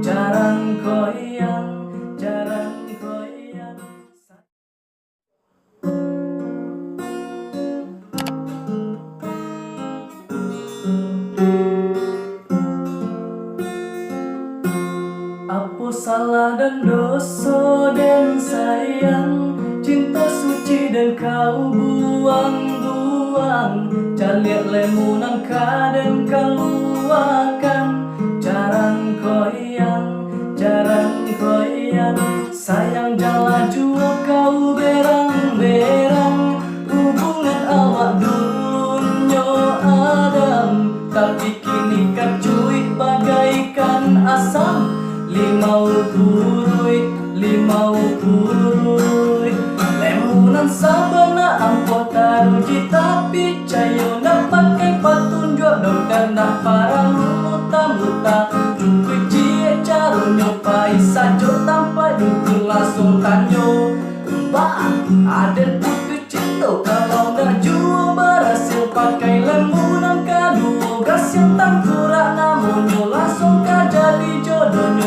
Jarang goyang, jarang goyang. Apa salah dan dosa dan sayang, cinta suci dan kau buang-buang. Jaliat lemunan kaden keluarkan. Jarang goyang, jarang goyang. Sayang jangan jua kau berang-berang. Hubungan awak dulunya Adam, tapi kini kacui bagaikan asam. Limau kurui, limau kurui. Lemunan sabana ampo taruji, tapi cayo nak pakai patunjuk dokter nak para muta-muta. Dukui cie caro nyopai sajo tanpa dukui langsung tanyo. Mbak, ada dukui cinta kalau nak jual berhasil pakai lemunan kedua. Berhasil tangkurak namunnya langsung jadi jodohnya.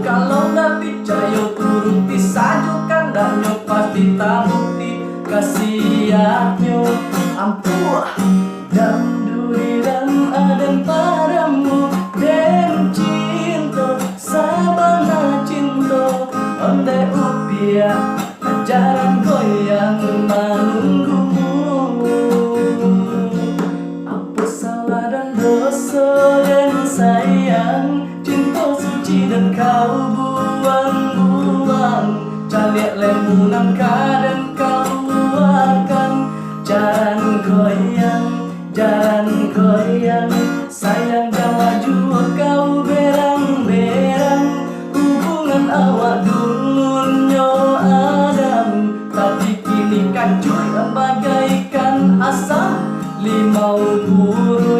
Kalau nggak percaya turuti sajukan dan pasti tak bukti kasihannya. Ampuh dan duriran adan padamu dan cinta sabana cinta onde upia jarang goyang menunggumu. Apa salah dan dosa dan sayang, dan kau buang-buang. Jaliat lemunan kaden keluarkan. Jarang goyang, jarang goyang. Sayang jangan jua kau berang-berang. Hubungan awak dulunya Adam, tapi kini kan cuy bagaikan asam. Limau puru